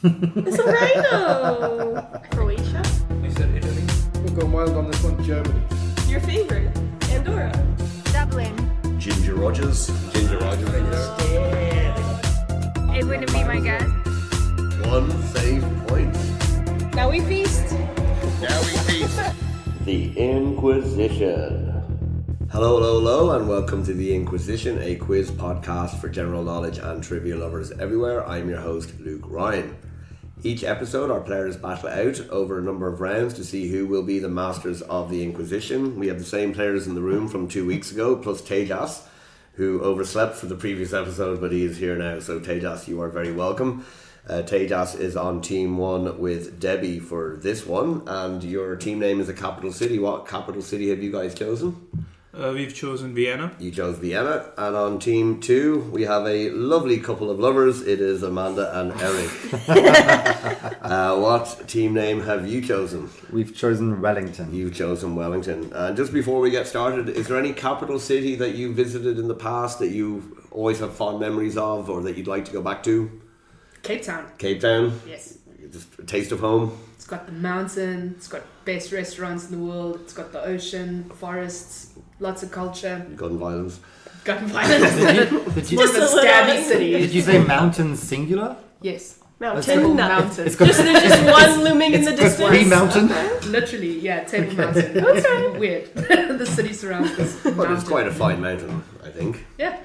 It's a rhino. Croatia. You said Italy. We've gone wild on this one. Germany. Your favorite. Andorra. Dublin. Ginger Rogers. It wouldn't be my guess. 1 save point. Now we feast. The Inquizition. Hello, and welcome to The Inquizition, a quiz podcast for general knowledge and trivia lovers everywhere. I'm your host, Luke Ryan. Each episode, our players battle out over a number of rounds to see who will be the masters of the Inquizition. We have the same players in the room from 2 weeks ago, plus Tegas, who overslept for the previous episode, but he is here now. So Tegas, you are very welcome. Tegas is on team 1 with Debbie for this one, and your team name is a capital city. What capital city have you guys chosen? We've chosen Vienna. You chose Vienna. And on team 2 we have a lovely couple of lovers. It is Amanda and Eric. What team name have you chosen? We've chosen Wellington. You've chosen Wellington. And just before we get started, is there any capital city that you visited in the past that you always have fond memories of, or that you'd like to go back to? Cape Town. Cape Town? Yes. Just a taste of home? It's got the mountain, it's got best restaurants in the world, it's got the ocean, forests, lots of culture. Gun violence? Gun violence. Did you, Just a stabby city. did you say mountain singular? Yes. Mountain. Mountain. It's got There's just one looming in the distance. Green Mountain. Literally, yeah, Table Mountain. It's weird. The city surrounds this mountain. Well, it's quite a fine mountain, I think. Yeah.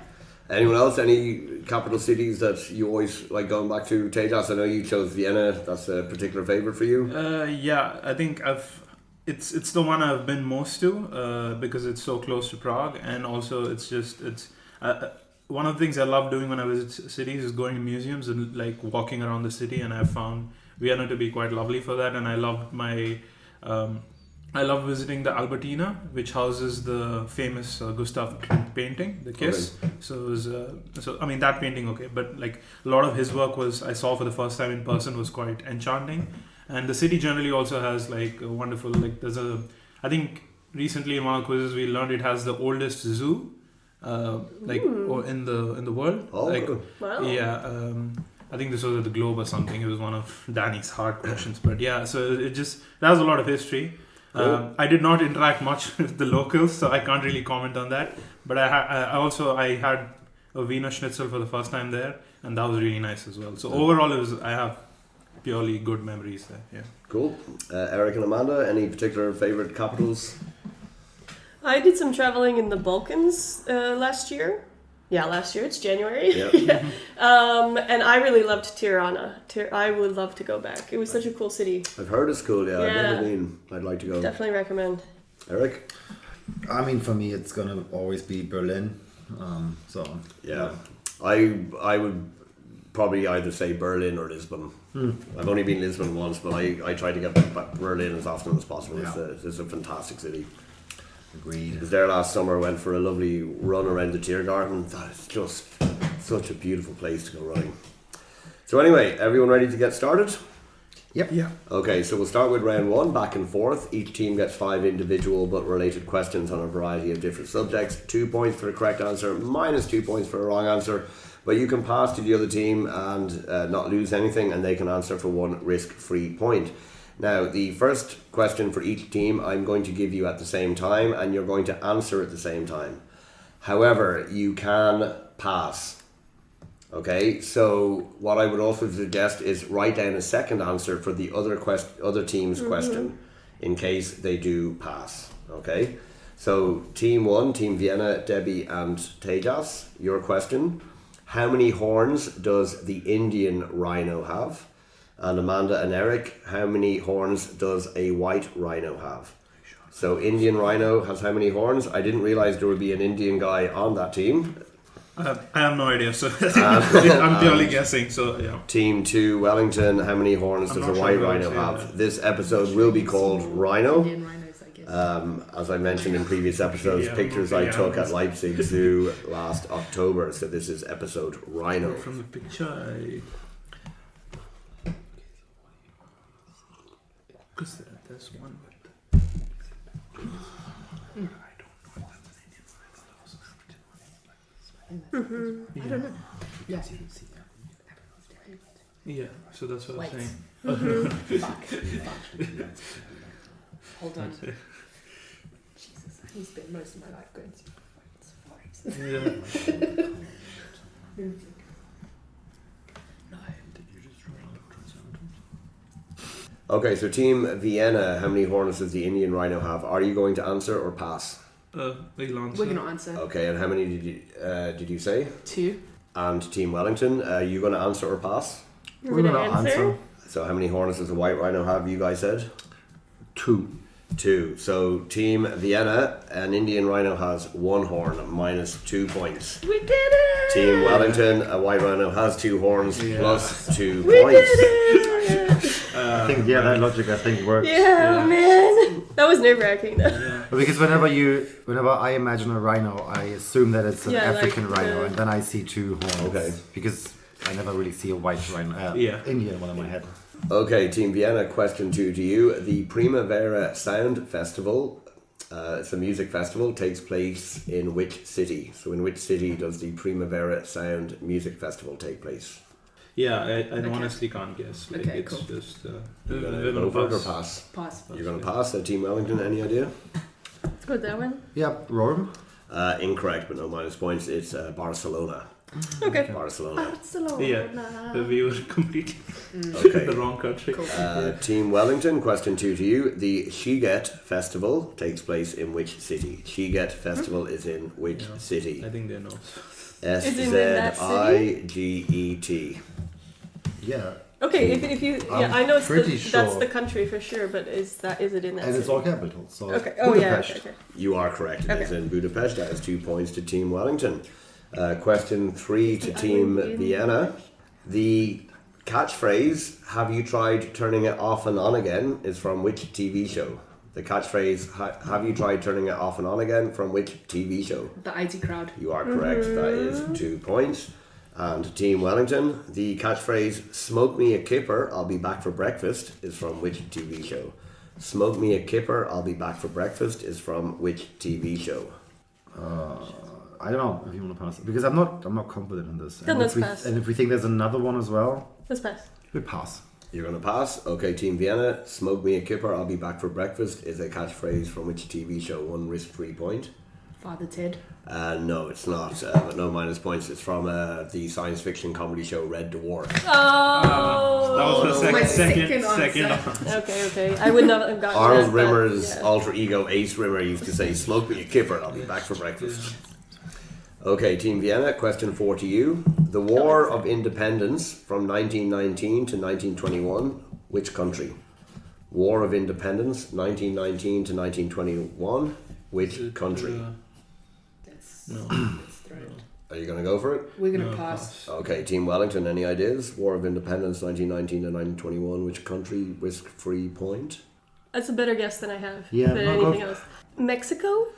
Anyone else? Any capital cities that you always like going back to? Tejas, I know you chose Vienna. That's a particular favourite for you. Yeah, I think it's the one I've been most to because it's so close to Prague, and also it's one of the things I love doing when I visit cities is going to museums and like walking around the city, and I've found Vienna to be quite lovely for that. And I loved I love visiting the Albertina, which houses the famous Gustav Klimt painting, The Kiss. Okay. So it was, that painting, okay, but like a lot of his work I saw for the first time in person, was quite enchanting. And the city generally also has like a wonderful, I think recently in one of the quizzes we learned it has the oldest zoo, in the world. Oh, cool. Wow. Yeah. I think this was at the Globe or something. It was one of Danny's hard questions, but yeah. So it has a lot of history. I did not interact much with the locals, so I can't really comment on that. But I had a Wiener Schnitzel for the first time there, and that was really nice as well. So overall, I have purely good memories there. Yeah. Cool. Eric and Amanda, any particular favourite capitals? I did some traveling in the Balkans last year. Yeah, last year. It's January. Yeah. Yeah. And I really loved Tirana. I would love to go back. It was such a cool city. I've heard it's cool, yeah. I've Yeah. never been. I'd like to go. Definitely recommend. Eric? I mean, for me, it's gonna always be Berlin. Yeah. I would probably either say Berlin or Lisbon. I've only been Lisbon once, but I try to get back to Berlin as often as possible. Yeah. It's a fantastic city. Agreed. I was there last summer, went for a lovely run around the Tiergarten. That is just such a beautiful place to go running. So anyway, everyone ready to get started? Yep. Yeah. Okay, so we'll start with round 1, back and forth. Each team gets 5 individual but related questions on a variety of different subjects. 2 points for the correct answer, minus 2 points for a wrong answer. But you can pass to the other team and not lose anything, and they can answer for 1 risk-free point. Now, the first question for each team I'm going to give you at the same time, and you're going to answer at the same time. However, you can pass. Okay, so what I would also suggest is write down a second answer for the other team's question in case they do pass. Okay, so team 1, Team Vienna, Debbie and Tejas, your question. How many horns does the Indian rhino have? And Amanda and Eric, how many horns does a white rhino have? So Indian rhino has how many horns? I didn't realise there would be an Indian guy on that team. I have no idea, so I'm purely guessing. So yeah. Team 2, Wellington, how many horns does a white rhino have? This episode will be called Rhino. Indian rhinos, I guess. As I mentioned in previous episodes, pictures I took at Leipzig Zoo last October. So this is episode Rhino. From the picture, because there's one. I don't know if that's an Indian one. I don't know. Yeah. Yeah, so that's what Wait. I'm saying. Fuck. Hold on. Jesus, I spent most of my life going to safaris. Yeah. No. Okay, so Team Vienna, how many horns does the Indian rhino have? Are you going to answer or pass? We'll answer. We're going to answer. Okay, and how many did you say? 2. And Team Wellington, are you going to answer or pass? We're gonna answer. So how many horns does the white rhino have, you guys said? 2. 2. So Team Vienna, an Indian rhino has 1 horn, minus 2 points. We did it! Team Wellington, a white rhino has 2 horns, plus 2 We points. did it! I think that logic works. Yeah, man. That was nerve-wracking though. But because whenever I imagine a rhino, I assume that it's an Yeah, like African rhino, the- and then I see 2 horns. Okay. Because I never really see a white rhino, Yeah. Indian one in my head. Okay, Team Vienna, question 2 to you. The Primavera Sound Festival, it's a music festival, takes place in which city? So in which city does the Primavera Sound Music Festival take place? Yeah, I honestly can't guess. Like, Okay, it's cool. just. You're we're going to gonna go for it or pass. pass? Pass. You're going to pass. Team Wellington, any idea? Let's go with that one. Yeah, Rome. Incorrect, but no minus points. It's Barcelona. Okay. Barcelona. Barcelona. Yeah, we were completely Okay. the wrong country. Team Wellington, question 2 to you. The Shiget Festival takes place in which city? Shiget Festival is in which city? I think they know. Is it in that Shiget. Yeah. Okay, if you I'm I know it's pretty that's sure. the country for sure, but is it in that And city? it's all capital. So Okay. Oh yeah. Budapest. Okay. You are correct. It is Okay. in Budapest. That is 2 points to Team Wellington. Question 3 to Team Vienna. The catchphrase, have you tried turning it off and on again, is from which TV show? The catchphrase, have you tried turning it off and on again, from which TV show? The IT crowd. You are correct. That is 2 points. And Team Wellington, the catchphrase, smoke me a kipper, I'll be back for breakfast, is from which TV show? Smoke me a kipper, I'll be back for breakfast, is from which TV show? I don't know if you want to pass it because I'm not confident in this. Then And let's if we, pass. And if we think there's another one as well, Let's pass. we pass. You're going to pass. Okay, Team Vienna, smoke me a kipper, I'll be back for breakfast, is a catchphrase from which TV show? 1 risk-free point. Father Ted. No, it's not. But no minus points. It's from the science fiction comedy show Red Dwarf. Oh. That was the My second second answer. Okay. I would not have gotten Arnold that, but, Rimmer's yeah. alter ego Ace Rimmer used to say, smoke me a kipper, I'll be back for breakfast. Okay, Team Vienna, question 4 to you. The War of Independence from 1919 to 1921, which country? War of Independence, 1919 to 1921, which country? That's No. that's thrown. Are you going to go for it? We're gonna No, pass. Okay, Team Wellington, any ideas? War of Independence, 1919 to 1921, which country? Risk-free point? That's a better guess than I have. Yeah, than no, anything go- else. Mexico?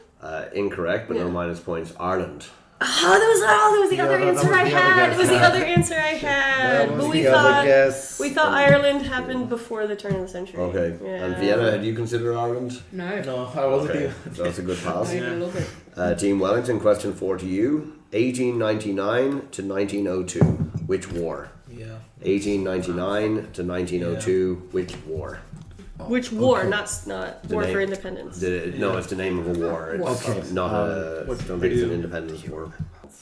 Incorrect, but no Yeah. minus points. Ireland. That was the Yeah, other that answer was I the other had. guess, It was the yeah. other answer I had. That was But we the other thought guess. we thought Ireland happened before the turn of the century. Okay. Yeah. And Vienna, had you considered Ireland? No. No, I wasn't Okay, even. so that's a good pass. Not even a little bit. Team Wellington, question 4 to you. 1899 to 1902, which war? Yeah. 1899 to 1902, which war? Which war? Okay. Not The war name- for independence. No, it's the name of a war. It's Okay. not a. I don't think it's an independence war.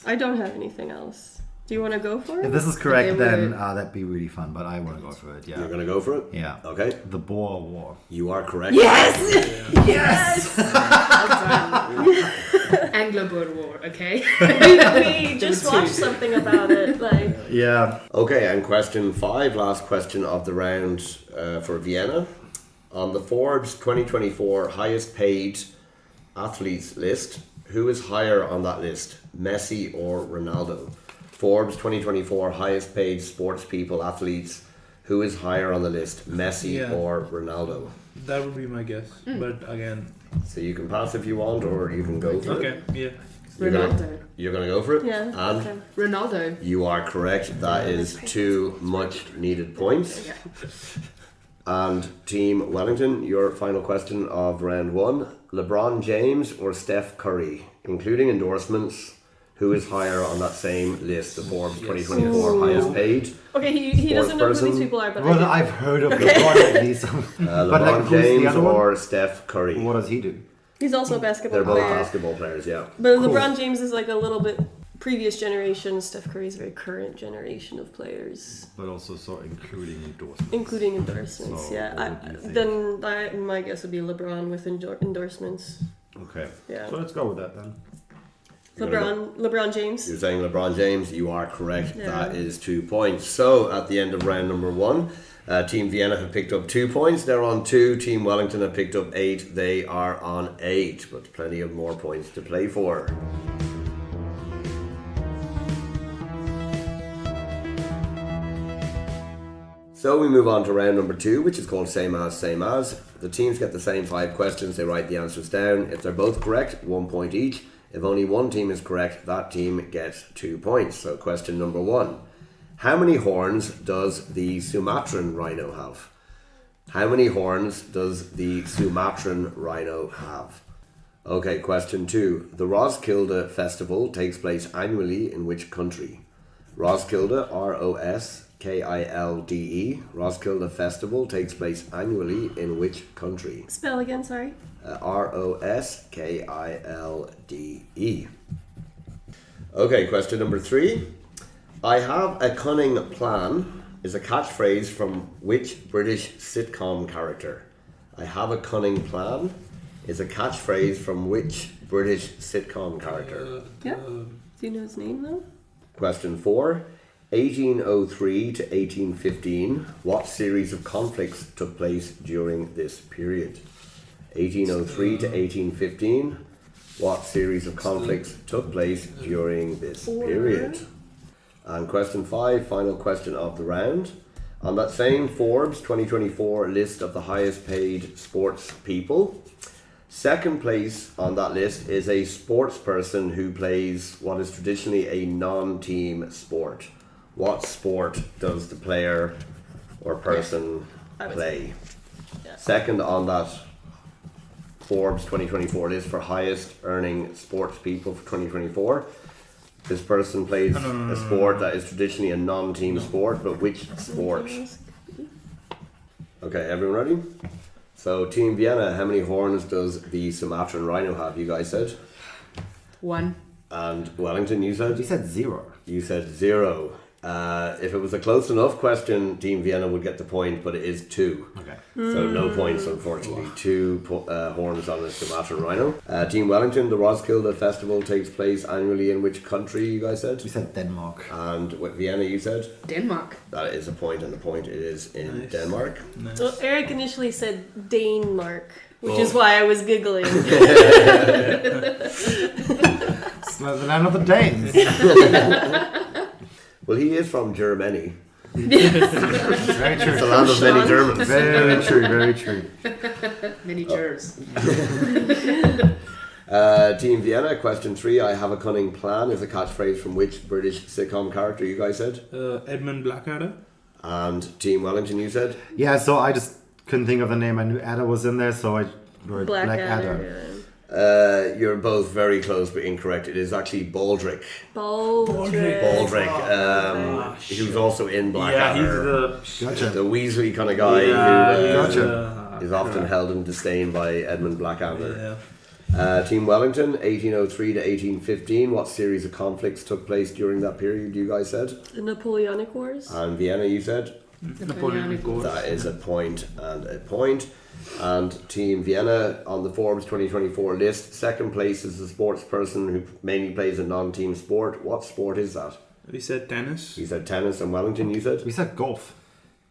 I don't have anything else. Do you want to go for If it? this is correct, Okay, then wait. that'd be really fun. But I want to go for it. Yeah. You're going to go for it? Yeah. Okay. The Boer War. You are correct. Yes. Anglo-Boer War. Okay. we just watched something about it. Like Yeah. Okay, and question 5, last question of the round for Vienna. On the Forbes 2024 highest paid athletes list, who is higher on that list, Messi or Ronaldo? Forbes 2024 highest paid sports people, athletes, who is higher on the list, Messi Yeah. or Ronaldo? That would be my guess. But again, So you can pass if you want, or you can go for it. okay, yeah. Ronaldo. You're going to go for it? yeah. And Okay. Ronaldo. you are correct. That is 2 much needed points. And Team Wellington, your final question of round 1. LeBron James or Steph Curry, including endorsements, Who is higher on that same list, the Forbes 2024 highest paid? Okay, he doesn't know who person. these people are, but Well, I I've heard of LeBron at least. LeBron who's the James other one? or Steph Curry? What does he do? do. He's also a basketball They're both player. basketball players, yeah. But Cool. LeBron James is like a little bit previous generation. Steph Curry is a very current generation of players, But also including endorsements. including endorsements. So, yeah, what would you think? then my guess would be LeBron with endorsements. Okay. Yeah. So let's go with that then. LeBron James. You're saying LeBron James. You are correct. Yeah. That is 2 points. So at the end of round number 1, Team Vienna have picked up 2 points. They're on 2. Team Wellington have picked up 8. They are on 8. But plenty of more points to play for. So we move on to round number 2, which is called same as. The teams get the same 5 questions. They write the answers down. If they're both correct, 1 point each. If only one team is correct, that team gets 2 points. So question number 1. How many horns does the Sumatran rhino have? How many horns does the Sumatran rhino have? Okay, question 2. The Roskilde Festival takes place annually in which country? Roskilde, Roskilde. Roskilde Festival takes place annually in which country? Spell again, sorry. Roskilde. Okay, question number 3. I have a cunning plan is a catchphrase from which British sitcom character? I have a cunning plan is a catchphrase from which British sitcom character? Yeah. Do you know his name though? Question 4. 1803 to 1815. What series of conflicts took place during this period? 1803 to 1815. What series of conflicts took place during this period? And question 5, final question of the round. On that same Forbes 2024 list of the highest paid sports people, second place on that list is a sports person who plays what is traditionally a non-team sport. What sport does the player or person play? Yeah. Second on that Forbes 2024 list for highest earning sports people for 2024. This person plays a sport that is traditionally a non-team sport, but which sport? Okay, everyone ready? So, Team Vienna, how many horns does the Sumatran rhino have? You guys said? 1. And Wellington, you said? You said 0. You said 0. If it was a close enough question, Team Vienna would get the point, but it is 2. Okay. So no points, unfortunately. 2 horns on the Sumatran rhino. Team Wellington, the Roskilde Festival takes place annually in which country, you guys said? We said Denmark. And what Vienna, you said? Denmark. That is a point, and the point is in Denmark. Nice. Well, Eric initially said Danemark, which is why I was giggling. It's the land of the Danes. Well, he is from Germany. Very It's true. the land of many Germans. Very true, very true. Many jurors. Team Vienna, question 3. I have a cunning plan is a catchphrase from which British sitcom character, you guys said? Edmund Blackadder. And Team Wellington, you said? Yeah, so I just couldn't think of the name. I knew Adder was in there, so I wrote Blackadder. You're both very close but incorrect. It is actually Baldric. Baldric. Baldric, he was also in Blackadder. Gotcha. The Weasley kind of guy who Gotcha. is often held in disdain by Edmund Blackadder. Yeah. Team Wellington, 1803 to 1815. What series of conflicts took place during that period, you guys said? The Napoleonic Wars. And Vienna, you said? Napoleonic Wars. That is a point and a point. And Team Vienna on the Forbes 2024 list, second place is a sports person who mainly plays a non-team sport. What sport is that? We said tennis. You said tennis. And Wellington, you said? We said golf.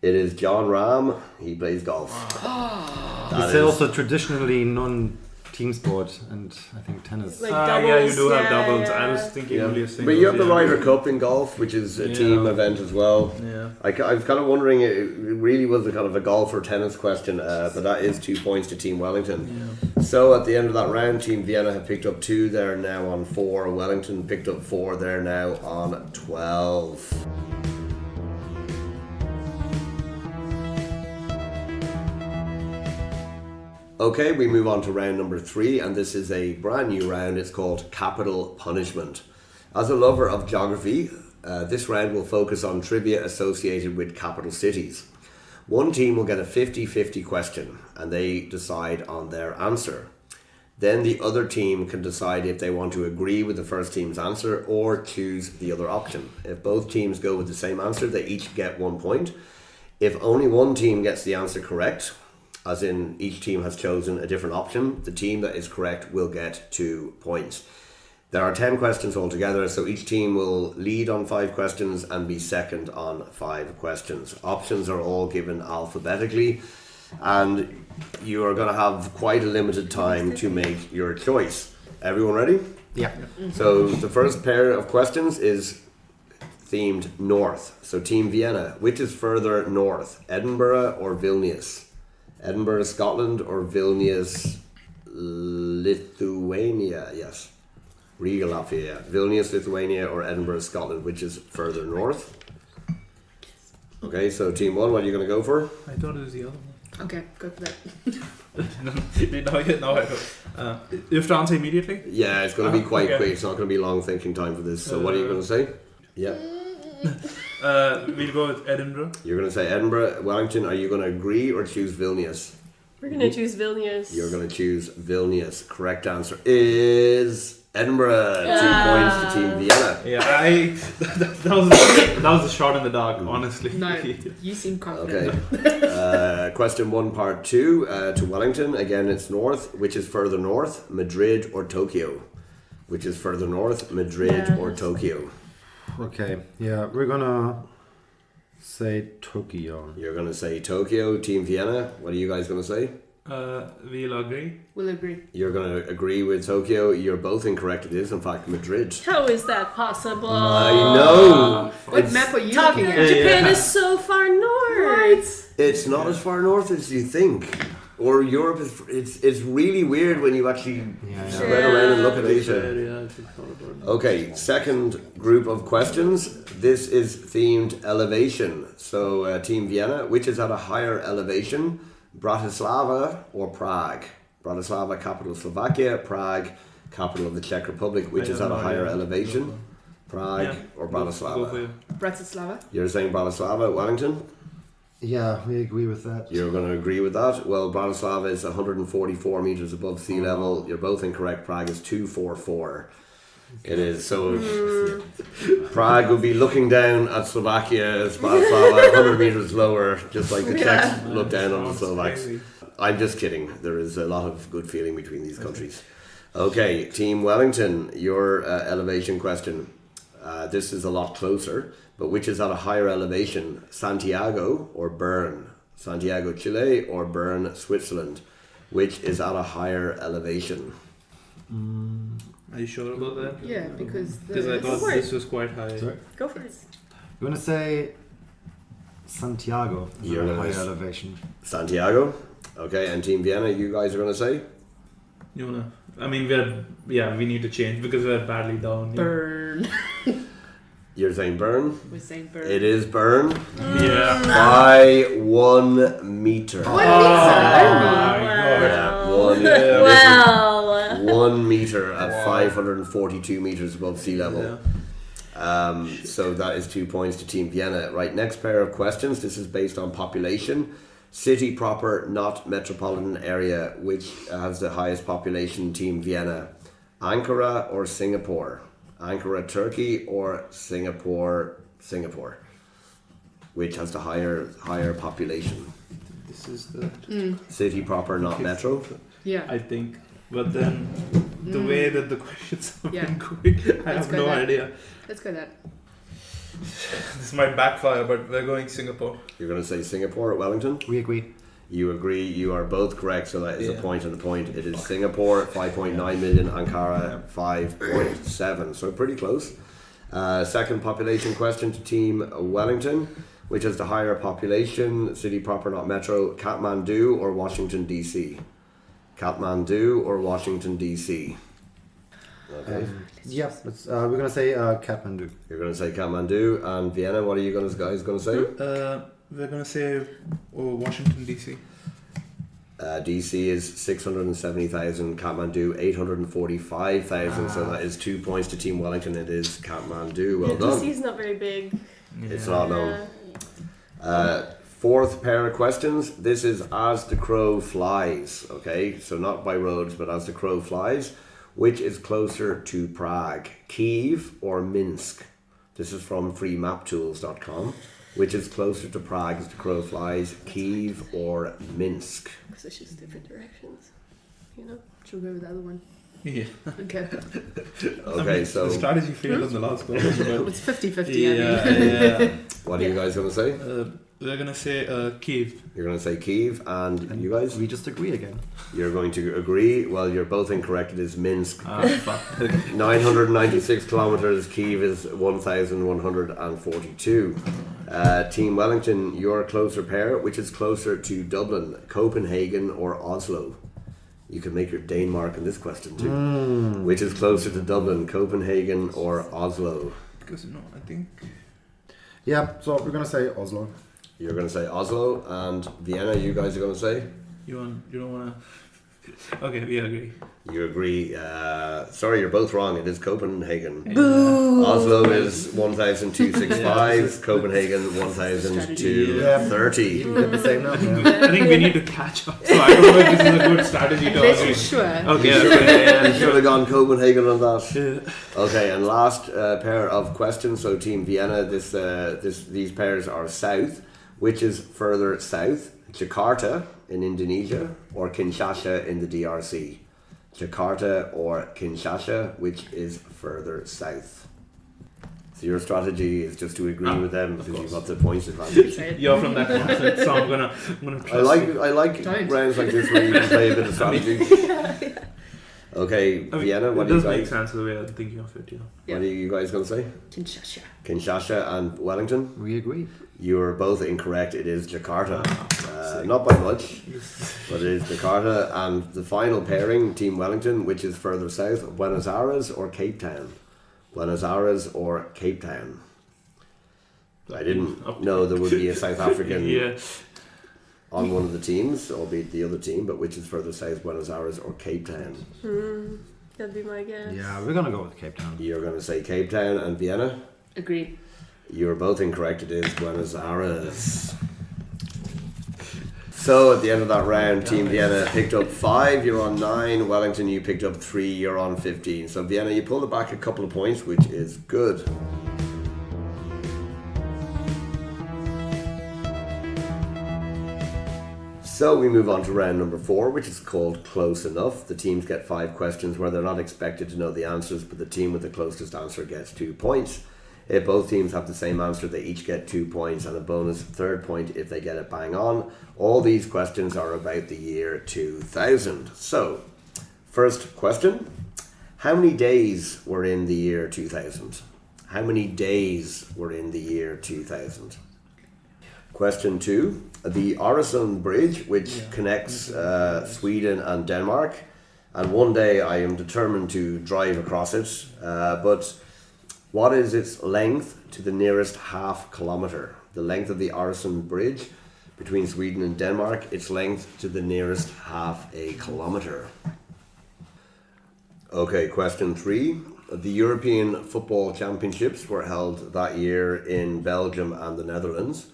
It is John Ram. He plays golf. We said also traditionally non-team sport, and I think tennis. Like Yeah, you doubles, do have yeah, doubles. yeah. I was thinking only a single. But you have the Ryder Cup in golf, which is a team event as well. Yeah. I was kind of wondering, it really was a kind of a golf or tennis question, but that is 2 points to Team Wellington. Yeah. So at the end of that round, Team Vienna have picked up 2, they're now on 4. Wellington picked up 4, they're now on 12. Okay, we move on to round number 3, and this is a brand new round. It's called Capital Punishment. As a lover of geography, this round will focus on trivia associated with capital cities. One team will get a 50-50 question and they decide on their answer. Then the other team can decide if they want to agree with the first team's answer or choose the other option. If both teams go with the same answer, they each get 1 point. If only one team gets the answer correct, as in each team has chosen a different option, the team that is correct will get 2 points. There are 10 questions altogether, so each team will lead on 5 questions and be second on 5 questions. Options are all given alphabetically, and you are going to have quite a limited time to make your choice. Everyone ready? Yeah. So the first pair of questions is themed north. So Team Vienna, which is further north, Edinburgh or Vilnius? Edinburgh, Scotland, or Vilnius, Lithuania? Yes. Riga, Latvia. Vilnius, Lithuania, or Edinburgh, Scotland, which is further north? Okay, so Team 1, what are you going to go for? I thought it was the other one. Okay, go for that. No, I don't. You have to answer immediately? Yeah, it's going to be quite okay. quick. It's not going to be long thinking time for this. So what are you going to say? Yeah. We'll go with Edinburgh. You're going to say Edinburgh. Wellington, are you going to agree or choose Vilnius? We're gonna choose Vilnius. You're going to choose Vilnius. Correct answer is Edinburgh. 2 points to Team Vienna. Yeah, that was a shot in the dark, honestly. No, you seem confident. Okay. Question 1, part 2 to Wellington. Again, it's north. Which is further north, Madrid or Tokyo? Which is further north, Madrid or Tokyo? Okay. Yeah, we're gonna say Tokyo. You're going to say Tokyo. Team Vienna, what are you guys going to say? We'll agree. We'll agree. You're going to agree with Tokyo. You're both incorrect. It is, in fact, Madrid. How is that possible? I know. What map are you Top looking of at? Japan is so far north. It's not as far north as you think. Or Europe is. It's really weird when you actually spread around and look at Asia. Okay, second group of questions. This is themed elevation. So, Team Vienna, which is at a higher elevation, Bratislava or Prague? Bratislava, capital of Slovakia. Prague, capital of the Czech Republic, which is at a higher elevation. Prague or Bratislava? Bratislava. You're saying Bratislava, Wellington? Yeah, we agree with that. You're going to agree with that? Well, Bratislava is 144 meters above sea level. You're both incorrect. Prague is 244. It is. So Prague would be looking down at Slovakia as Bratislava 100 meters lower, just like the Czechs look down on the Slovaks. I'm just kidding. There is a lot of good feeling between these countries. Okay, Team Wellington, your elevation question. This is a lot closer, but which is at a higher elevation, Santiago or Bern? Santiago, Chile or Bern, Switzerland? Which is at a higher elevation? Are you sure about that? Yeah, because I thought this was quite high. Sorry? Go for it. We're gonna say Santiago. You're at a gonna higher s- elevation. Santiago? Okay, and Team Vienna, you guys are going to say? You wanna? I mean, we need to change because we're badly down. Burn. You're saying Bern? We're saying burn. It is Bern Yeah. by 1 meter. What meter? Yeah, one, Well. 1 meter at 542 meters above sea level. So that is 2 points to Team Vienna. Right, next pair of questions. This is based on population. City proper, not metropolitan area. Which has the highest population? Team Vienna. Ankara or Singapore? Ankara, Turkey, or Singapore? Which has the higher population? This is the. City proper, not metro. Yeah. I think, but then the way that the questions have Yeah. been going, I Let's have go no there. idea. Let's go that. This might backfire, but we're going Singapore. You're going to say Singapore at Wellington? We agree. You agree. You are both correct, so that is a Yeah. point and a point. It is Singapore, 5.9 million. Ankara, 5.7. So pretty close. Second population question to Team Wellington. Which has the higher population? City proper, not metro. Kathmandu or Washington, D.C.? Kathmandu or Washington, D.C.? Okay. Yeah, we're gonna say Kathmandu. You're going to say Kathmandu. And Vienna, what are you guys going to say? We're gonna say Washington DC. DC is 670,000, Kathmandu 845,000. So that is 2 points to Team Wellington. It is Kathmandu. Well done. DC's not very big. It's not known. Fourth pair of questions. This is As the Crow Flies. Okay, so not by roads, but As the Crow Flies. Which is closer to Prague, Kyiv or Minsk? This is from freemaptools.com. Which is closer to Prague as the crow flies, Kyiv or Minsk? Because it's just different directions, you know? Should we go with the other one? Yeah. Okay. Okay, so the strategy failed on the last goal. It's 50-50. Yeah. what are you guys going to say? We're gonna say Kyiv. You're going to say Kyiv, and you guys? We just agree again. You're going to agree. Well, you're both incorrect. It is Minsk. Fuck. 996 kilometers. Kyiv is 1,142. Team Wellington, your closer pair. Which is closer to Dublin, Copenhagen or Oslo? You can make your Denmark in this question too. Which is closer to Dublin, Copenhagen or Oslo? Because I think. Yeah, so we're going to say Oslo. You're going to say Oslo, and Vienna, you guys are going to say? You don't wanna. Okay, we agree. You agree. Sorry, you're both wrong. It is Copenhagen. Boo! Oslo is 1,265. Copenhagen 1,230. Get the same now. I think we need to catch up. So I don't know if this is a good strategy to This agree. is sure. Okay. You should have gone Copenhagen on that. Okay, and last pair of questions. So Team Vienna, these pairs are south. Which is further south? Jakarta in Indonesia or Kinshasa in the DRC? Jakarta or Kinshasa, which is further south? So your strategy is just to agree with them because you've got the points advantage. You're from that continent, so I'm gonna trust I like Don't. rounds like this where you can play a bit of strategy. Okay, Vienna, what it do you does make guys? sense the way I'm thinking of it. What are you guys going to say? Kinshasa. Kinshasa and Wellington. We agree. You are both incorrect. It is Jakarta. Not by much, but it is Jakarta. And the final pairing, Team Wellington, which is further south, Buenos Aires or Cape Town? Buenos Aires or Cape Town? I didn't know there would be a South African on one of the teams, albeit the other team, but which is further south, Buenos Aires or Cape Town? That'd be my guess. Yeah, we're gonna go with Cape Town. You're going to say Cape Town, and Vienna? Agreed. You're both incorrect. It is Buenos Aires. So at the end of that round, Team Vienna picked up 5. You're on 9. Wellington, you picked up 3. You're on 15. So Vienna, you pulled it back a couple of points, which is good. So we move on to round number 4, which is called Close Enough. The teams get 5 questions where they're not expected to know the answers, but the team with the closest answer gets 2 points. If both teams have the same answer, they each get 2 points and a bonus third point if they get it bang on. All these questions are about the year 2000. So, first question. How many days were in the year 2000? How many days were in the year 2000? Question 2. The Öresund Bridge, which connects Sweden and Denmark. And one day I am determined to drive across it. But what is its length to the nearest half kilometre? The length of the Öresund Bridge between Sweden and Denmark, its length to the nearest half a kilometre. Okay, question 3. The European Football Championships were held that year in Belgium and the Netherlands.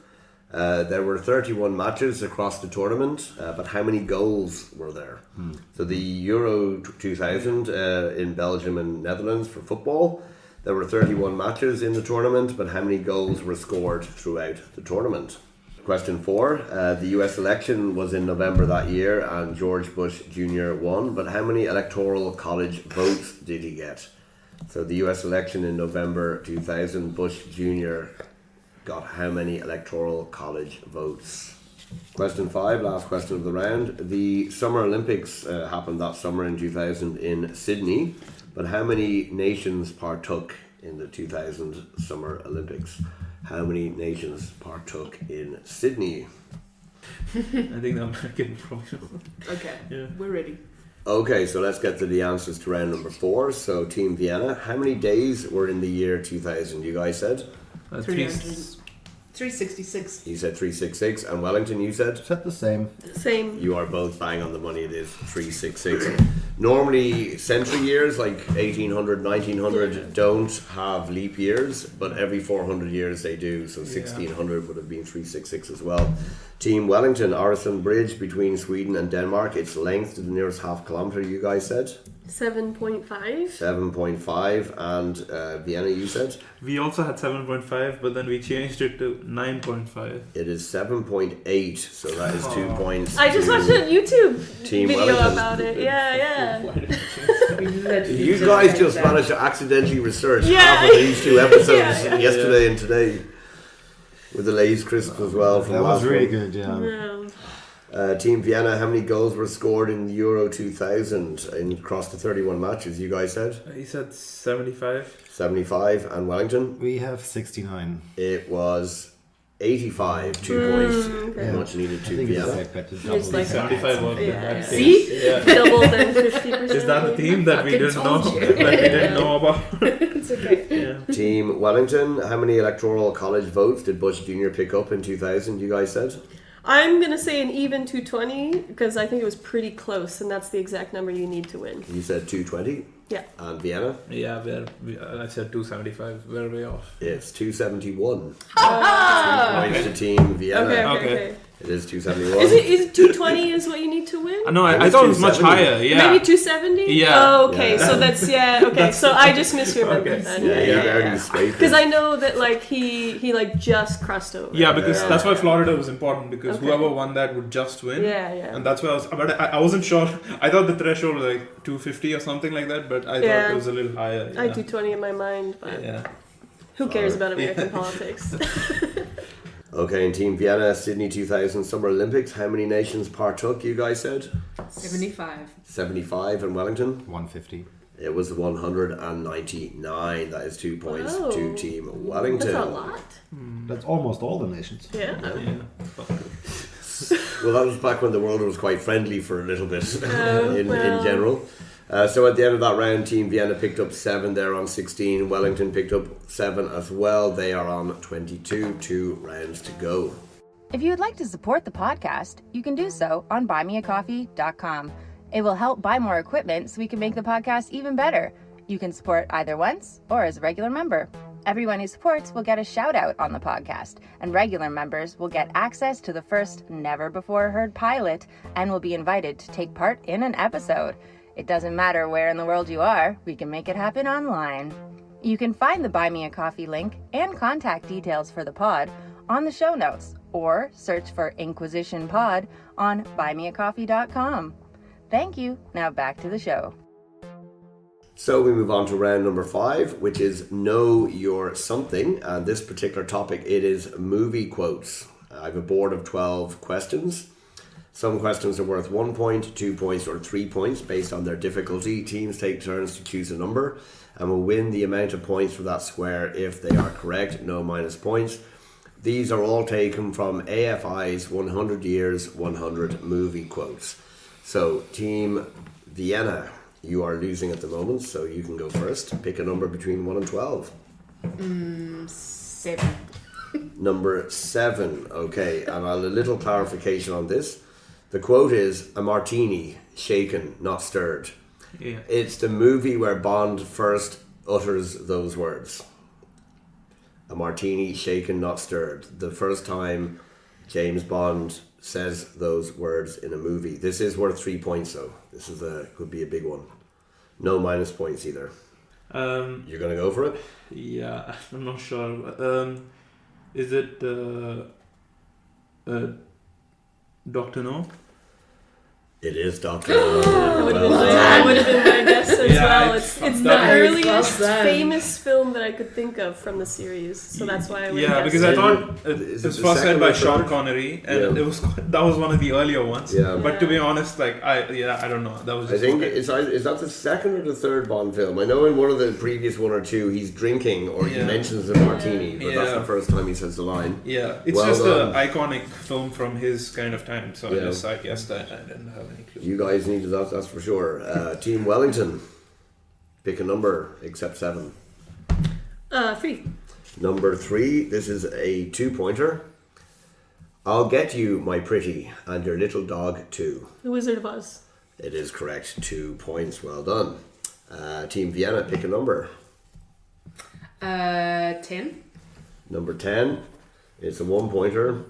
There were 31 matches across the tournament, but how many goals were there? So the Euro 2000 in Belgium and Netherlands for football, there were 31 matches in the tournament, but how many goals were scored throughout the tournament? Question 4. The US election was in November that year and George Bush Jr. won, but how many electoral college votes did he get? So the US election in November 2000, Bush Jr. got how many electoral college votes? Question 5, last question of the round. The Summer Olympics happened that summer in 2000 in Sydney, but how many nations partook in the 2000 Summer Olympics? How many nations partook in Sydney? I think the American probably. Okay, Yeah. we're ready. Okay, so let's get to the answers to round number 4. So Team Vienna, how many days were in the year 2000? You guys said? 300. 366. You said 366. And Wellington, you said? Said the same. Same. You are both bang on the money. It is 366. Normally, century years like 1800, 1900 don't have leap years, but every 400 years they do. So 1600 would have been 366 as well. Team Wellington, Øresund Bridge between Sweden and Denmark. Its length to the nearest half kilometre, you guys said? 7.5. 7.5. And Vienna, you said? We also had 7.5, but then we changed it to 9.5. It is 7.8, so that is 2 points. I just to watched a YouTube Team video Wellington. about it. Yeah. You guys just managed to accidentally research Yeah. half of these two episodes Yeah. yesterday and today. With the Lay's crisp as well. From That was last really one. good, yeah. Team Vienna, how many goals were scored in Euro 2000 across the 31 matches? You guys said? He said 75. 75. And Wellington? We have 69. It was 85. 2 points. okay. Much needed I to think it's Vienna. like better It's double. like 75 was Yeah. that See? case. Yeah. Double than 50%. Is that the team that we Fucking didn't know? told you. That we didn't know about? It's okay. Yeah. Team Wellington, how many electoral college votes did Bush Jr. pick up in 2000? You guys said? I'm going to say an even 220 because I think it was pretty close and that's the exact number you need to win. You said 220. Yeah. And Vienna? Yeah, I said 275. We're way off. It's 271. Ah! Points to Team Vienna. Okay. It is 271. Is it 220 is what you need to win? No, It I was thought it was much 270. higher. Yeah. Maybe 270? Yeah. Oh, okay. Yeah. So that's, okay. So I just misremembered Okay. that. Yeah, you barely Yeah. scraped Because it. I know that like he like just crossed over. Yeah, because Yeah. that's why Florida was important because Okay. whoever won that would just win. Yeah. And that's why but I wasn't sure. I thought the threshold was like 250 or something like that, but I thought it was a little higher. I do 20 in my mind, but Yeah. who cares about Sorry. American politics? Okay, in Team Vienna, Sydney 2000 Summer Olympics, how many nations partook, you guys said? 75. 75 in Wellington. 150. It was 199. That is 2 points Oh. to Team Wellington. That's a lot. That's almost all the nations. Yeah. Well, that was back when the world was quite friendly for a little bit in well. general. So at the end of that round, Team Vienna picked up 7. They're on 16. Wellington picked up 7 as well. They are on 22. 2 rounds to go. If you would like to support the podcast, you can do so on buymeacoffee.com. It will help buy more equipment so we can make the podcast even better. You can support either once or as a regular member. Everyone who supports will get a shout out on the podcast, and regular members will get access to the first never before heard pilot and will be invited to take part in an episode. It doesn't matter where in the world you are, we can make it happen online. You can find the Buy Me a Coffee link and contact details for the pod on the show notes, or search for Inquizition Pod on buymeacoffee.com. Thank you. Now back to the show. So we move on to round number 5, which is Know Your Something. And this particular topic, it is movie quotes. I have a board of 12 questions. Some questions are worth 1 point, 2 points, or 3 points based on their difficulty. Teams take turns to choose a number and will win the amount of points for that square if they are correct. No minus points. These are all taken from AFI's 100 Years, 100 Movie Quotes. So, Team Vienna, you are losing at the moment, so you can go first. Pick a number between 1 and 12. 7. Number 7. Okay, and a little clarification on this. The quote is, a martini, shaken, not stirred. Yeah. It's the movie where Bond first utters those words. A martini, shaken, not stirred. The first time James Bond says those words in a movie. This is worth 3 points though. This is could be a big one. No minus points either. You're going to go for it? Yeah, I'm not sure. Is it Dr. No? It is Dr. That would have Well been my guess as Yeah, well. I It's the fucked up. earliest Well done. famous film that I could think of from the series, so that's why I would Yeah, guess because it. I thought it Is it was the first second said by or Sean third? Connery, and Yeah. that was one of the earlier ones. Yeah. But to be honest, I don't know. That was I just think okay. is that the second or the third Bond film? I know in one of the previous 1 or 2 he's drinking or he Yeah. mentions the martini, but that's Yeah. the first time he says the line. Yeah, it's Well just done. an iconic film from his kind of time. So Yeah. I guessed that I didn't have any clue. You guys needed that, that's for sure. Team Wellington, pick a number except 7. 3. Number 3, this is a 2-pointer. I'll get you, my pretty, and your little dog too. The Wizard of Oz. It is correct. 2 points. Well done. Team Vienna, pick a number. 10. Number 10. It's a 1-pointer.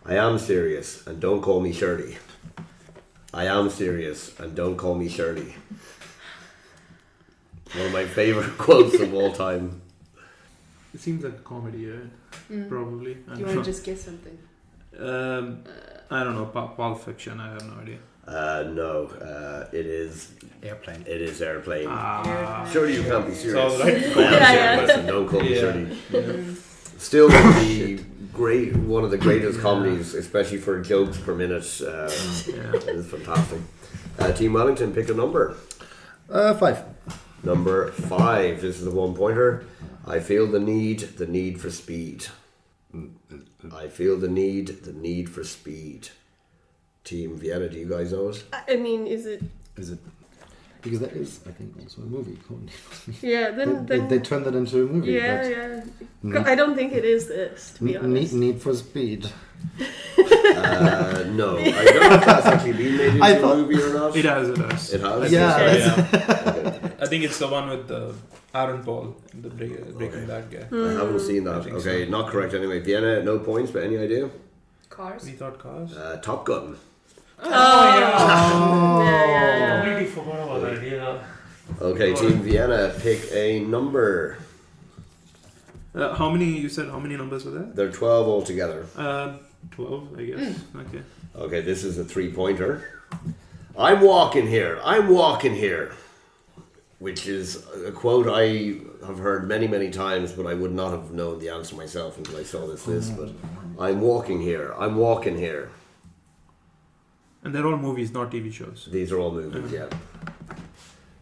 I am serious, and don't call me Shirley. I am serious, and don't call me Shirley. One of my favourite quotes of all time. It seems like a comedy, yeah? Probably. Do you want to just guess something? I don't know. Pulp Fiction. I have no idea. No, it is Airplane. It is Airplane. Surely you can't be serious. So, like, I am serious, and don't call me Shirley. Still one of the greatest comedies, especially for jokes per minute. It is fantastic. Team Wellington, pick a number. 5. Number 5. This is a 1-pointer. I feel the need for speed. I feel the need for speed. Team Vienna, do you guys know it? I mean, is it? Is it? Because that is, I think, also a movie called Need for Speed. Yeah, then They turned it into a movie. yeah. I don't think it is this, to be honest. Need for Speed. No, I don't know if that's actually been made into a movie or not. It has. It has? Yeah. I think it's the one with Aaron Paul, the Breaking Bad guy. I haven't seen that. think Okay, so. not correct anyway. Vienna, no points, but any idea? Cars. We thought Cars. Top Gun. Yeah. Completely forgot about that idea. Okay, Team Vienna, pick a number. How many numbers were there? There are 12 altogether. 12, I guess. Okay. Okay, this is a 3-pointer. I'm walking here. Which is a quote I have heard many, many times, but I would not have known the answer myself until I saw this list. But I'm walking here. And they're all movies, not TV shows. These are all movies, yeah.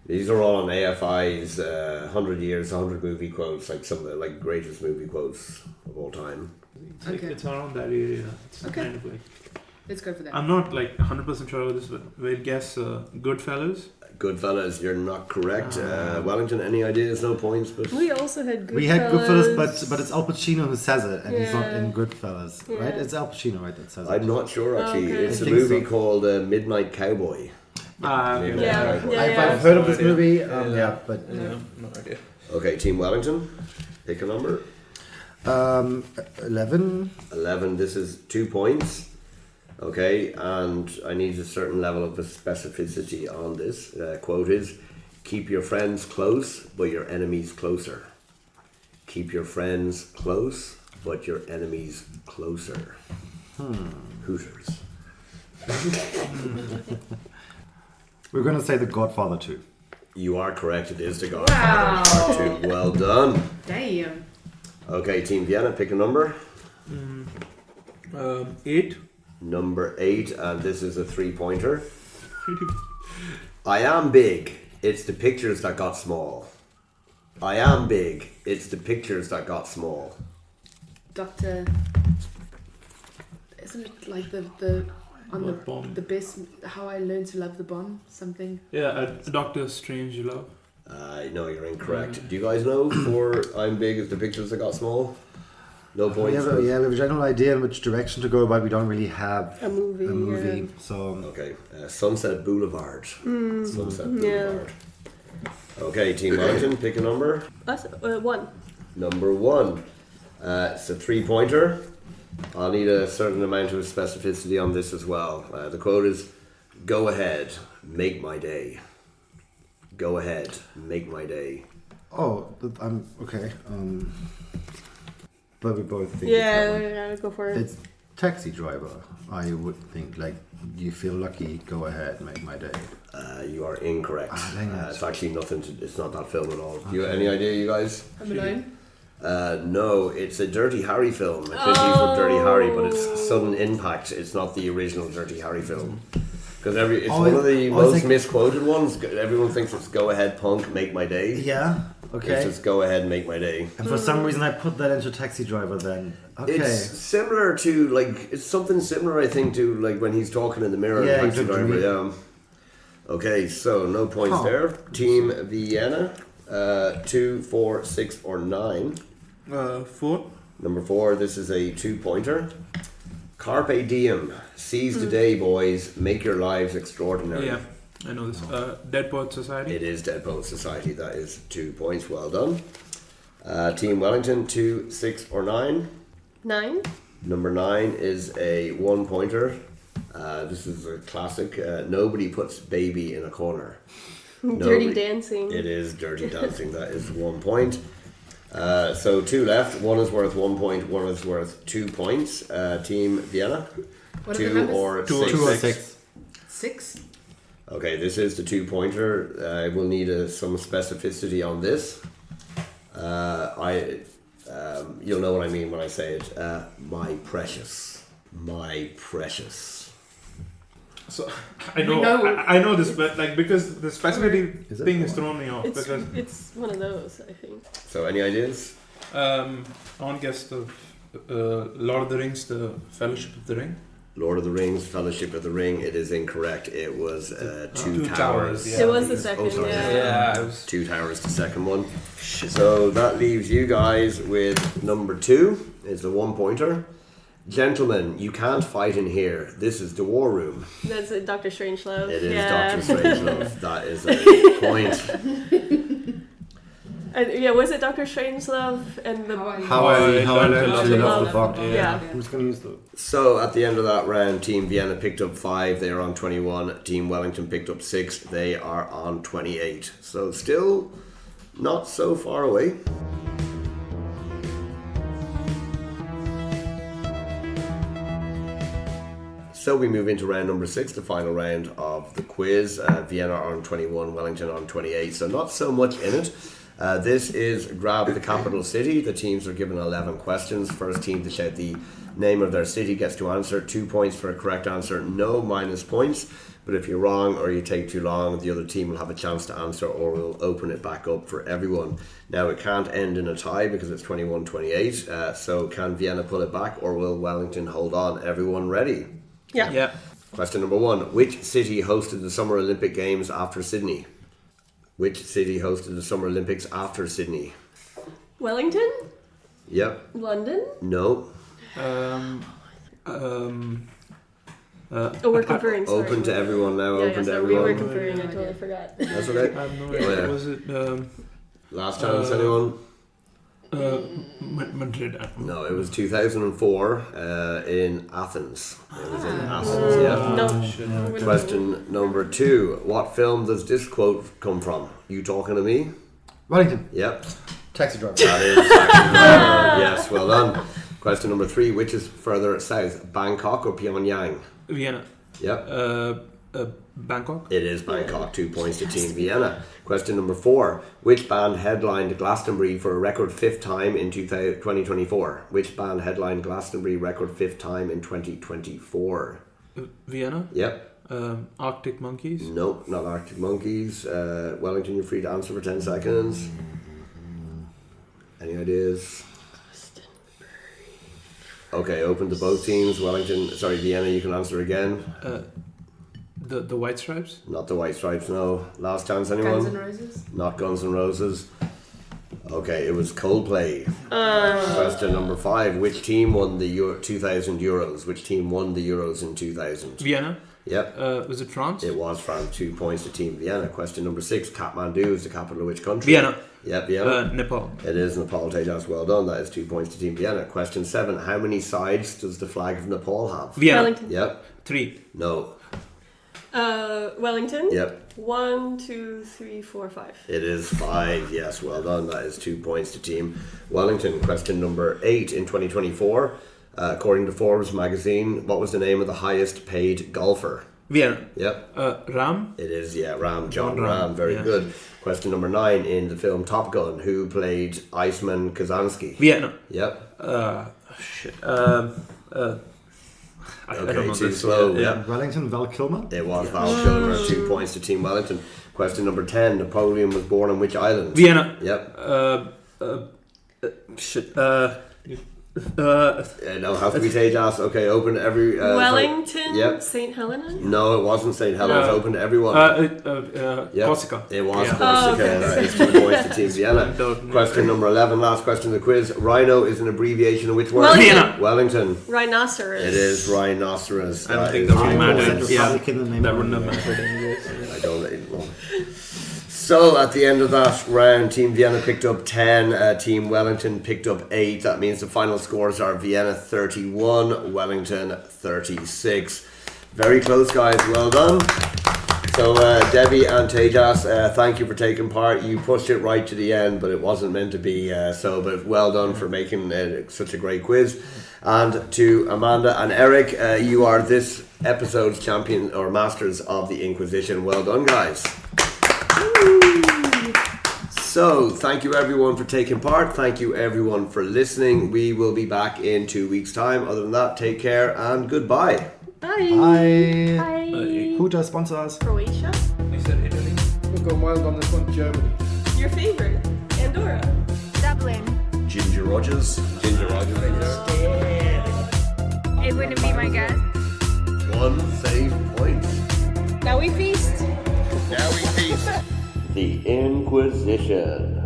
These are all on AFI's 100 years, 100 movie quotes, like some of the greatest movie quotes of all time. It's around that area. It's kind of like. Let's go for that. I'm not 100% sure about this, but we'll guess Goodfellas. Goodfellas, you're not correct. Wellington, any ideas? No points, but We also had Goodfellas. We had Goodfellas, but it's Al Pacino who says it, and he's not in Goodfellas, right? It's Al Pacino, right, that says it. I'm not sure actually. Okay. It's I a think movie so. called Midnight Cowboy. Midnight Yeah. Cowboy. I've heard of this No movie, idea. but No idea. Okay, Team Wellington, pick a number. 11. 11. This is 2 points. Okay, and I need a certain level of specificity on this. Quote is, keep your friends close, but your enemies closer. Keep your friends close, but your enemies closer. Hooters. We're going to say The Godfather 2. You are correct, it is The Godfather Part 2. Well done. Damn. Okay, Team Vienna, pick a number. 8. Number 8, and this is a 3-pointer. I am big, it's the pictures that got small. I am big, it's the pictures that got small. Doctor. Isn't it like the on What bomb? the best? How I learned to love the bomb? Something. Yeah, Doctor Strangelove. No, you're incorrect. Do you guys know for I'm big, it's the pictures that got small? No We points. have, we have a general idea in which direction to go, but we don't really have A movie, yeah. So Okay, Sunset Boulevard. Sunset Boulevard. Okay, Team Wellington, pick a number. Us, 1. Number 1. It's a 3-pointer. I'll need a certain amount of specificity on this as well. The quote is, go ahead, make my day. Go ahead, make my day. I'm okay. But we both think Yeah, go for it. it's Taxi Driver. I would think you feel lucky. Go ahead, make my day. You are incorrect. dang it. It's actually nothing to. It's not that film at all. You any idea, you guys? I'm alone. No, it's a Dirty Harry film. Clint Eastwood Dirty Harry, but it's Sudden Impact. It's not the original Dirty Harry film. Because it's one of the most misquoted ones. Everyone thinks it's Go Ahead, Punk, Make My Day. Yeah. Okay. It's just Go Ahead, Make My Day. And for some reason, I put that into Taxi Driver. Then okay. It's similar to it's something similar, I think, to when he's talking in the mirror. Yeah, in Taxi Driver. Yeah. Okay, so no points there. Team Vienna, 2, 4, 6, or 9. 4. Number 4, this is a 2-pointer. Carpe diem. Seize the day, boys. Make your lives extraordinary. Yeah, I know this. Dead Poets Society. It is Dead Poets Society. That is 2 points. Well done. Team Wellington, 2, 6, or 9. 9. Number 9 is a 1-pointer. This is a classic. Nobody puts baby in a corner. Dirty Dancing. It is Dirty Dancing. That is 1 point. So 2 left. 1 is worth 1 point. 1 is worth 2 points. Team Vienna. What are the 2 numbers? or 2 6. or 6. 6. Okay, this is the 2-pointer. I will need some specificity on this. You'll know what I mean when I say it. My precious. So I know this, but like because the specificity Is it? thing is throwing me off. Because It's one of those, I think. So any ideas? I want to guess the Lord of the Rings, the Fellowship of the Ring. Lord of the Rings, Fellowship of the Ring. It is incorrect. It was Two Two Towers. Towers, yeah. It was the second, Oh, sorry. yeah. it was. Two Towers, the second one. So that leaves you guys with number 2. It's a 1-pointer. Gentlemen, you can't fight in here. This is the war room. That's Dr. Strangelove. It is yeah. Dr. Strangelove. That is a point. Was it Dr. Strangelove and the... How I learned Love to the love the Bug. bug. Yeah. I'm just going to use the... So at the end of that round, Team Vienna picked up 5. They are on 21. Team Wellington picked up 6. They are on 28. So still not so far away. So we move into round number 6, the final round of the quiz. Vienna on 21, Wellington on 28. So not so much in it. This is Grab the Capital City. The teams are given 11 questions. First team to shout the name of their city gets to answer. 2 points for a correct answer, no minus points. But if you're wrong or you take too long, the other team will have a chance to answer, or we'll open it back up for everyone. Now, it can't end in a tie because it's 21-28. So can Vienna pull it back, or will Wellington hold on? Everyone ready? Yeah. Yeah. Question number 1. Which city hosted the Summer Olympic Games after Sydney? Which city hosted the Summer Olympics after Sydney? Wellington? Yep. London? No. We're conferring, sorry. Open to everyone now. Yeah, Open to we were everyone. conferring, I totally forgot. That's okay. I have no Oh, idea. yeah. Was it Last chance, anyone? Madrid? No, it was 2004 in Athens. It was in Athens, yeah. No. Question number 2. What film does this quote come from? You talking to me? Wellington. Yep. Taxi driver. That is exactly yes, well done. Question number 3. Which is further south, Bangkok or Pyongyang? Vienna. Yep. Bangkok. It is Bangkok. 2 points to Team Vienna. Question number 4. Which band headlined Glastonbury for a record 5th time in 2024? Which band headlined Glastonbury record 5th time in 2024? Vienna. Yep. Arctic Monkeys. Nope, not Arctic Monkeys. Wellington, you're free to answer for 10 seconds. Any ideas? Okay, open to both teams. Vienna, you can answer again. The White Stripes. Not the White Stripes, no. Last chance, anyone? Guns N' Roses. Not Guns N' Roses. Okay, it was Coldplay. Question number 5. Which team won the 2000 Euros? Which team won the Euros in 2000? Vienna. Yep. Was it France? It was France. 2 points to Team Vienna. Question number 6. Kathmandu is the capital of which country? Vienna. Yep, Vienna. Nepal. It is Nepal. Tegas, well done. That is 2 points to Team Vienna. Question 7. How many sides does the flag of Nepal have? Vienna. Wellington. Yep. 3. No. Wellington? Yep. 1, 2, 3, 4, 5. It is 5. Yes, well done. That is 2 points to Team Wellington. Question number 8. In 2024, according to Forbes magazine, what was the name of the highest paid golfer? Vienna. Yep. Ram. It is, Ram. John Ram. Ram. Very Yeah. good. Question number 9. In the film Top Gun, who played Iceman Kazansky? Vienna. Yep. Shit. I don't Okay, know too this. slow. Yeah. Yep. Wellington, Val Kilmer. It was Val Kilmer. 2 points to Team Wellington. Question number 10. Napoleon was born on which island? Vienna. Yep. Shit. No, it has to be Tegas. Okay, open to every... Wellington, Yep. St. Helena. No, it wasn't St. Helens. Open to everyone. Yep. Corsica. It was Yeah. Corsica. okay. That is 2 points to Team Vienna. Question number 11, last question of the quiz. Rhino is an abbreviation of which word? Wellington. Wellington. Rhinoceros. It is rhinoceros. I don't That think is that would 2 matter. points. Yeah, Republican that wouldn't have mattered anyways. I don't know. So at the end of that round, Team Vienna picked up 10, Team Wellington picked up 8. That means the final scores are Vienna 31, Wellington 36. Very close, guys. Well done. So Debbie and Tejas, thank you for taking part. You pushed it right to the end, but it wasn't meant to be so. But well done for making such a great quiz. And to Amanda and Eric, you are this episode's champion or masters of the Inquisition. Well done, guys. So, thank you everyone for taking part. Thank you everyone for listening. We will be back in 2 weeks' time. Other than that, take care and goodbye. Bye. Bye. Bye. Who does sponsor us? Croatia. You said Italy? We'll go wild on this one, Germany. Your favorite. Andorra. Dublin. Ginger Rogers. Ginger Rogers. It wouldn't be my guess. 1 save point. Now we feast. Now we feast. The Inquisition.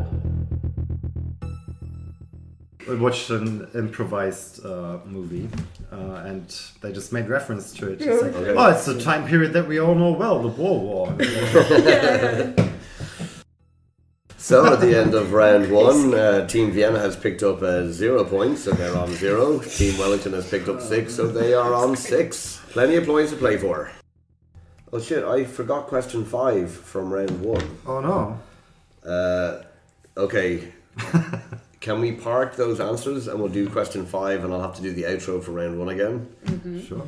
We watched an improvised movie, and they just made reference to it. It's like, Okay. oh, it's the time period that we all know well, the Boer War. So at the end of round 1, Team Vienna has picked up 0 points, so they're on 0. Team Wellington has picked up 6, so they are on 6. Plenty of points to play for. Oh shit, I forgot question 5 from round 1. Oh no. Okay. Can we park those answers and we'll do question 5 and I'll have to do the outro for round 1 again? Sure.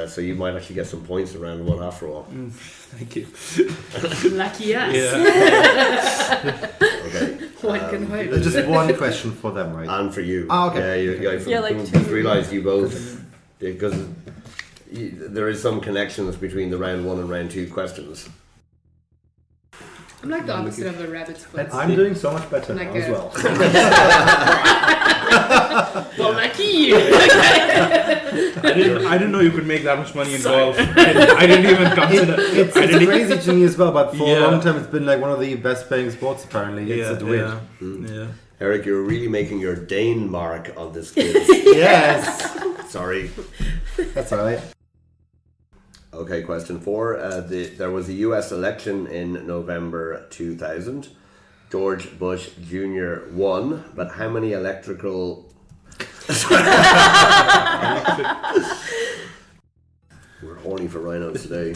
So you might actually get some points in round 1 after all. Thank you. Lucky us. Yeah. Okay. One can hope. There's just one question for them, right? And for you. Ah, okay. Yeah, like just two. realised you both, because there is some connections between the round 1 and round 2 questions. I'm like the opposite of a rabbit's foot. I'm doing so much better Like now as a- well. Well, lucky you. I didn't know you could make that much money in golf. I didn't even consider. It's I didn't crazy to me as well, but for Yeah. a long time it's been like one of the best paying sports apparently. It's weird. Yeah. Eric, you're really making your Dane mark on this quiz. Yes. Sorry. That's alright. Okay, question 4. There was a US election in November 2000. George Bush Jr. won, but how many electoral... We're horny for rhinos today.